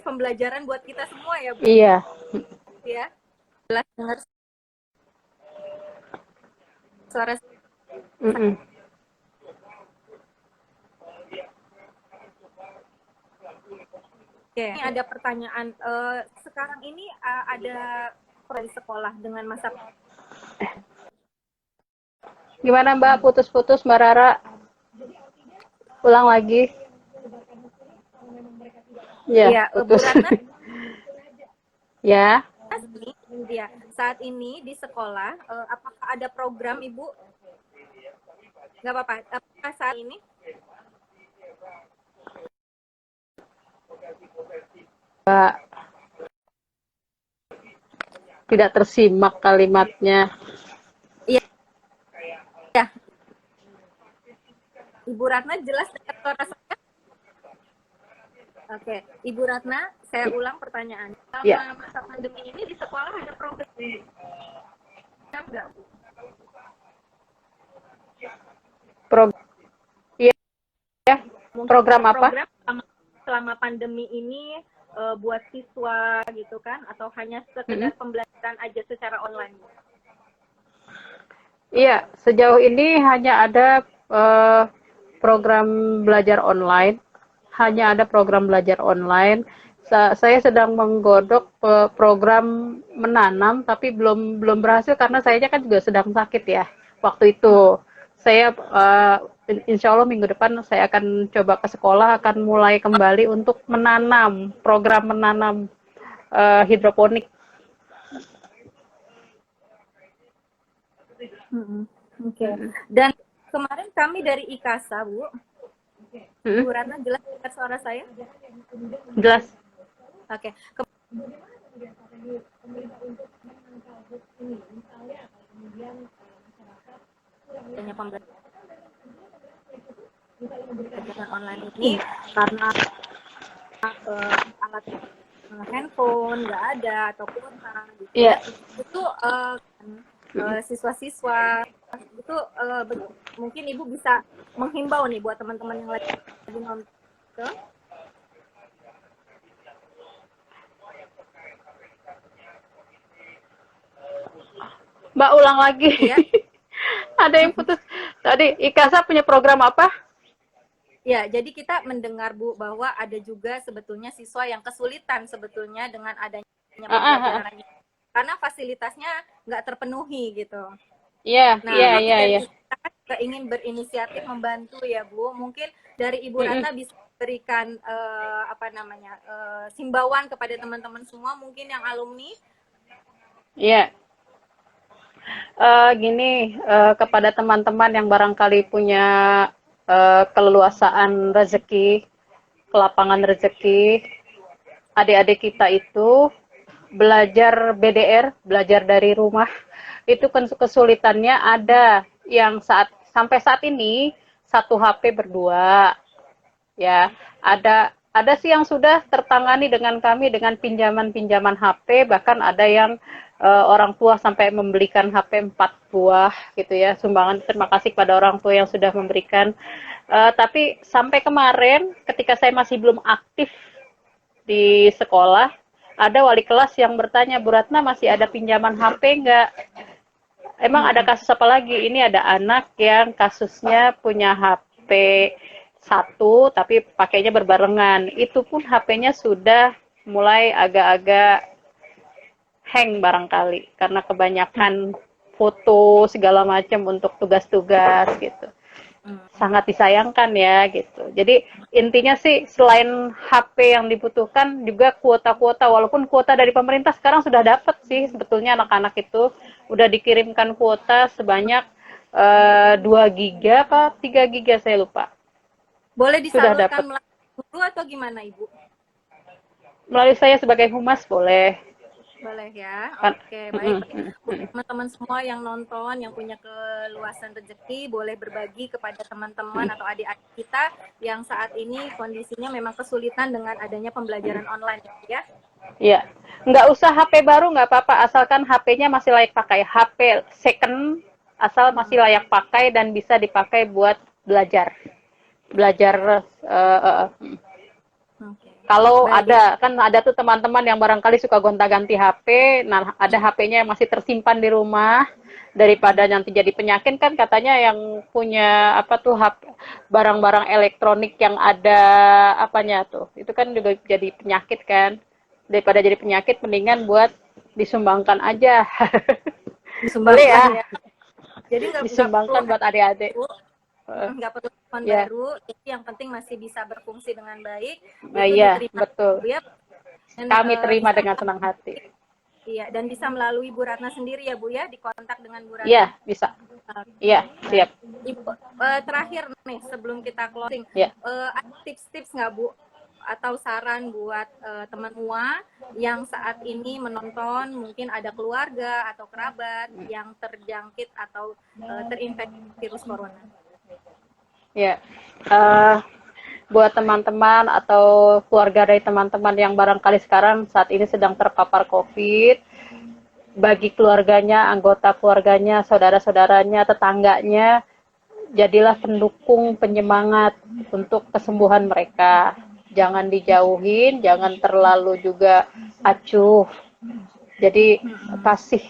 pembelajaran buat kita semua ya Bu. Iya. Ya, jelas dengar suara. Oke, ini ada pertanyaan. Sekarang ini ada di sekolah dengan masa. Gimana Mbak? Putus-putus Mbak Rara? Ulang lagi. Ya, Bu Ratna. Ya. Ya, saat ini di sekolah, apakah ada program Ibu? Nggak apa-apa. Apakah saat ini? Mbak, tidak tersimak kalimatnya. Iya. Ya. Ibu Ratna jelas dengar suara saya? Oke, Ibu Ratna, saya ulang pertanyaannya. Selama masa pandemi ini di sekolah ada program enggak, Bu? Iya. Program apa? Program selama pandemi ini buat siswa gitu kan, atau hanya sekedar pembelajaran aja secara online? Iya, sejauh ini hanya ada program belajar online. Hanya ada program belajar online. Saya sedang menggodok program menanam, tapi belum berhasil karena saya kan juga sedang sakit ya. Waktu itu saya insya Allah minggu depan saya akan coba ke sekolah, akan mulai kembali untuk menanam, program menanam hidroponik. Oke. Dan kemarin kami dari IKASA, Bu. Bu Ratna jelas dengar suara saya? Jelas. Oke. Pembelajaran online ini karena alat handphone nggak ada atau kuota gitu ya. Itu siswa-siswa itu mungkin Ibu bisa menghimbau nih buat teman-teman yang lagi nonton. Mbak ulang lagi. Ya. Ada yang putus. Tadi IKASA punya program apa? Ya, jadi kita mendengar Bu bahwa ada juga sebetulnya siswa yang kesulitan sebetulnya dengan adanya pembelajaran ini. Karena fasilitasnya nggak terpenuhi gitu. Iya, iya. Kita juga ingin berinisiatif membantu ya Bu. Mungkin dari Ibu Ratna bisa berikan himbauan kepada teman-teman semua, mungkin yang alumni. Iya. Gini, kepada teman-teman yang barangkali punya keleluasaan rezeki, kelapangan rezeki. Adik-adik kita itu belajar BDR, belajar dari rumah, itu kesulitannya ada yang sampai saat ini satu HP berdua, ya. Ada sih yang sudah tertangani dengan kami dengan pinjaman-pinjaman HP, bahkan ada yang orang tua sampai membelikan HP 4 buah gitu ya, sumbangan. Terima kasih kepada orang tua yang sudah memberikan. Tapi sampai kemarin ketika saya masih belum aktif di sekolah, ada wali kelas yang bertanya, Bu Ratna masih ada pinjaman HP nggak? Emang ada kasus apa lagi? Ini ada anak yang kasusnya punya HP satu tapi pakainya berbarengan. Itu pun HP-nya sudah mulai agak-agak hang barangkali karena kebanyakan foto segala macam untuk tugas-tugas gitu. Sangat disayangkan ya gitu. Jadi intinya sih selain HP yang dibutuhkan juga kuota-kuota, walaupun kuota dari pemerintah sekarang sudah dapat sih sebetulnya anak-anak itu udah dikirimkan kuota sebanyak 2 giga apa 3 giga saya lupa. Boleh Sudah disalurkan dapat. melalui guru atau gimana Ibu? Melalui saya sebagai humas boleh. Boleh ya. Kan. Oke, baik. Teman-teman semua yang nonton, yang punya keluasan rezeki, boleh berbagi kepada teman-teman atau adik-adik kita yang saat ini kondisinya memang kesulitan dengan adanya pembelajaran online ya. Iya. Nggak usah HP baru, nggak apa-apa, asalkan HP-nya masih layak pakai. HP second, asal masih layak pakai dan bisa dipakai buat belajar. Kalau Baik. ada tuh teman-teman yang barangkali suka gonta-ganti HP, nah ada HP-nya yang masih tersimpan di rumah, daripada nanti jadi penyakit kan katanya yang punya apa tuh barang-barang elektronik yang ada apanya tuh, itu kan juga jadi penyakit kan, daripada jadi penyakit mendingan buat disumbangkan aja. Boleh ya, Ya. Jadi disumbangkan buat adik-adik. nggak perlu telepon Ya. baru, jadi yang penting masih bisa berfungsi dengan baik. Nah, Itu iya, diterima betul. Bu, ya. Dan, Kami terima bisa, dengan senang hati. iya, dan bisa melalui Bu Ratna sendiri ya Bu ya, dikontak dengan Bu Ratna. Iya, bisa. Iya, siap. Ibu, terakhir nih sebelum kita closing, Ya. ada tips-tips nggak Bu atau saran buat teman UA yang saat ini menonton, mungkin ada keluarga atau kerabat yang terjangkit atau terinfeksi virus corona? Ya, buat teman-teman atau keluarga dari teman-teman yang barangkali sekarang saat ini sedang terpapar COVID, bagi keluarganya, anggota keluarganya, saudara-saudaranya, tetangganya, jadilah pendukung, penyemangat untuk kesembuhan mereka. Jangan dijauhin, jangan terlalu juga acuh. Jadi kasih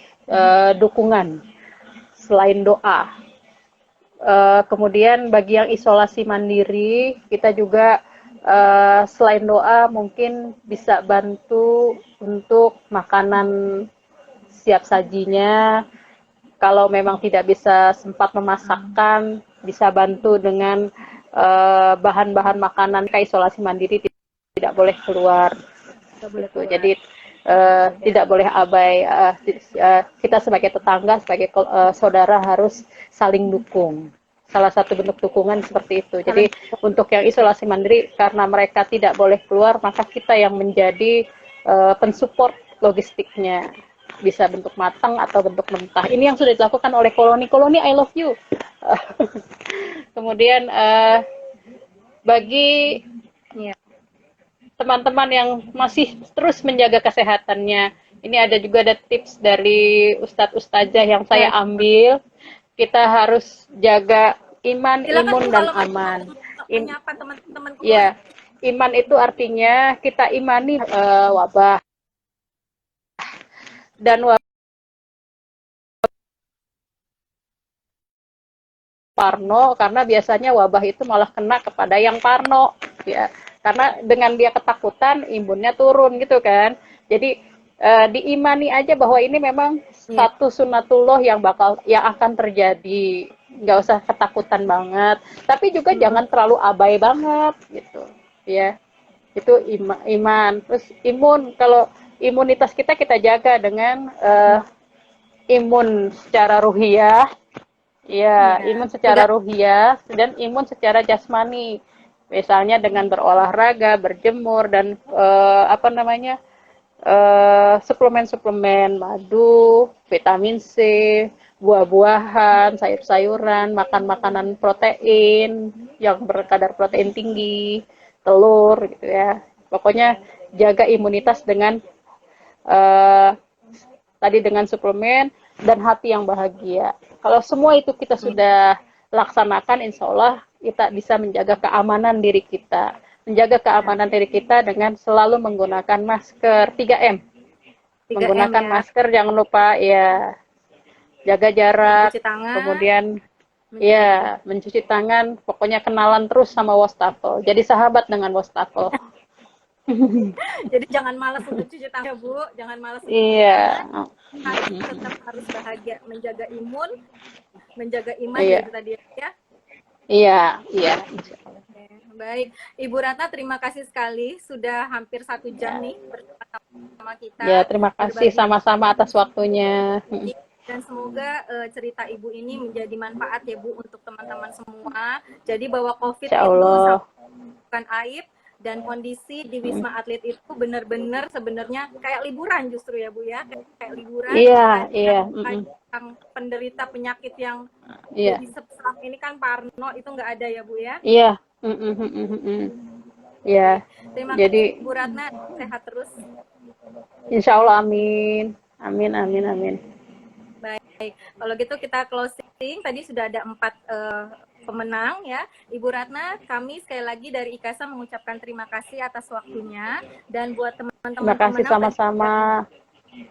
dukungan selain doa. Kemudian bagi yang isolasi mandiri, kita juga selain doa mungkin bisa bantu untuk makanan siap sajinya. Kalau memang tidak bisa sempat memasakkan, bisa bantu dengan bahan-bahan makanan. Kayak isolasi mandiri tidak boleh keluar. Jadi tidak boleh abai. Kita sebagai tetangga, sebagai saudara harus saling dukung. Salah satu bentuk dukungan seperti itu. Jadi untuk yang isolasi mandiri, karena mereka tidak boleh keluar, maka kita yang menjadi pensupport logistiknya. Bisa bentuk matang atau bentuk mentah. Ini yang sudah dilakukan oleh koloni-koloni I love you. Kemudian bagi teman-teman yang masih terus menjaga kesehatannya, ini ada tips dari Ustadz Ustazah yang saya ambil. Kita harus jaga iman, imun, dan aman. Ya, iman itu artinya kita imani wabah. Dan parno, karena biasanya wabah itu malah kena kepada yang parno, ya. Karena dengan dia ketakutan, imunnya turun gitu kan. Jadi diimani aja bahwa ini memang satu sunatullah yang akan terjadi. Nggak usah ketakutan banget, tapi juga jangan terlalu abai banget gitu, ya. Itu iman. Terus imun, kalau imunitas kita jaga dengan imun secara ruhiyah, Iya, Iya. imun secara ruhiyah dan imun secara jasmani. Misalnya dengan berolahraga, berjemur dan apa namanya? Suplemen-suplemen madu, vitamin C, buah-buahan, sayur-sayuran, makan makanan protein yang berkadar protein tinggi, telur gitu ya. Pokoknya jaga imunitas dengan eh, tadi dengan suplemen dan hati yang bahagia. Kalau semua itu kita sudah laksanakan, insya Allah kita bisa menjaga keamanan diri kita. Menjaga keamanan diri kita dengan selalu menggunakan masker 3M. 3M Menggunakan ya, masker, jangan lupa ya jaga jarak, mencuci tangan, kemudian menjaga jarak. ya mencuci tangan, pokoknya kenalan terus sama wastafel. Jadi sahabat dengan wastafel. Jadi jangan malas untuk cuci tangan ya, Bu. Jangan malas untuk cuci tangan. Iya, Hati tetap harus bahagia, menjaga imun, menjaga iman iya, gitu tadi ya. iya, iya. Oke, baik, Ibu Ratna, terima kasih sekali sudah hampir 1 jam nih bersama Ya, kita terima kasih berbagi, sama-sama atas waktunya. dan semoga cerita Ibu ini menjadi manfaat ya Bu untuk teman-teman semua. Jadi bahwa COVID Insya itu Allah. bukan aib, dan kondisi di Wisma Atlet itu benar-benar sebenarnya kayak liburan justru ya Bu ya, kayak liburan, Iya, nggak iya, yang penderita penyakit yang iya, jadi selama ini kan Parno itu nggak ada ya Bu ya. iya, iya. Baik, terima Jadi, kasih Bu Ratna, sehat terus. insya Allah, amin, amin, amin, amin. Baik, kalau gitu kita closing. Tadi sudah ada 4 pemenang ya. Ibu Ratna, kami sekali lagi dari IKASA mengucapkan terima kasih atas waktunya, dan buat Terima teman-teman kasih pemenang sama-sama.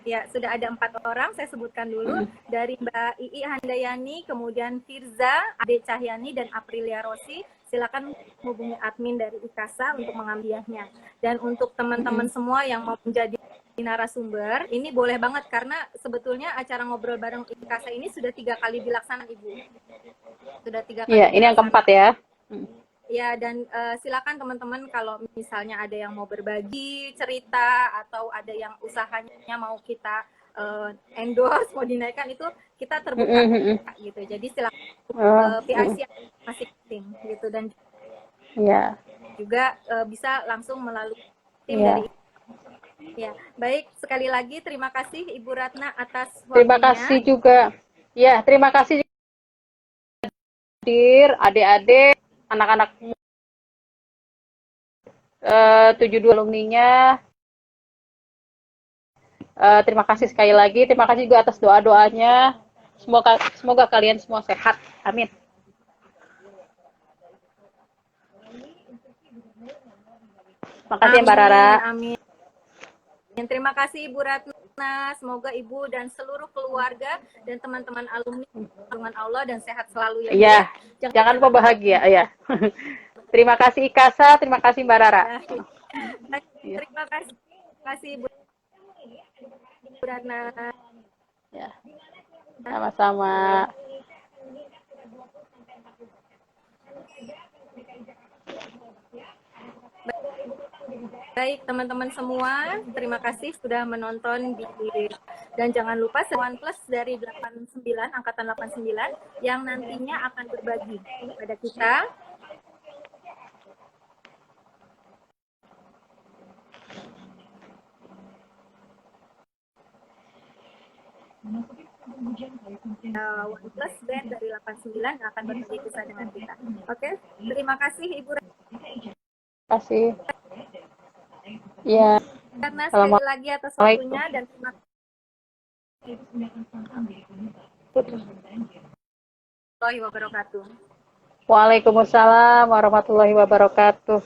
ya, sudah ada 4 orang, saya sebutkan dulu. Dari Mbak Ii Handayani, kemudian Firza, Ade Cahyani, dan Aprilia Rossi. Silakan hubungi admin dari IKASA untuk mengambilnya. Dan untuk teman-teman semua yang mau menjadi narasumber, ini boleh banget karena sebetulnya acara ngobrol bareng IKASA ini sudah 3 kali dilaksanakan, Ibu. Sudah 3 kali Iya, ini yang dilaksanakan. keempat ya. Ya, dan silakan teman-teman kalau misalnya ada yang mau berbagi cerita atau ada yang usahanya mau kita endorse, mau dinaikkan, itu kita terbuka gitu. Jadi silakan PIC masing-masing gitu, dan Iya, juga bisa langsung melalui tim iya. dari. Ya, baik, sekali lagi terima kasih Ibu Ratna atas Terima waktunya. kasih juga. Ya, terima kasih hadir adik-adik, anak-anak 72 alumninya. Terima kasih sekali lagi. Terima kasih juga atas doa-doanya. Semoga kalian semua sehat. Amin. Makasih ya Mbak Rara. Amin. Terima kasih Ibu Ratna. Semoga Ibu dan seluruh keluarga dan teman-teman alumni dengan Allah dan sehat selalu ya. Iya. Jangan lupa bahagia ya. Terima kasih IKASA, terima kasih Mbak Rara. Terima kasih Ibu Ratna. Ya. Sama-sama. Baik teman-teman semua, terima kasih sudah menonton dan jangan lupa One Plus dari 89 angkatan 89 yang nantinya akan berbagi kepada kita One Plus band dari 89 yang akan berbagi kisah dengan kita. Oke, terima kasih Ibu Ratna. Terima kasih. Ya. Karena sekali lagi atas waktunya dan terima kasih warahmatullahi wabarakatuh. Waalaikumsalam warahmatullahi wabarakatuh.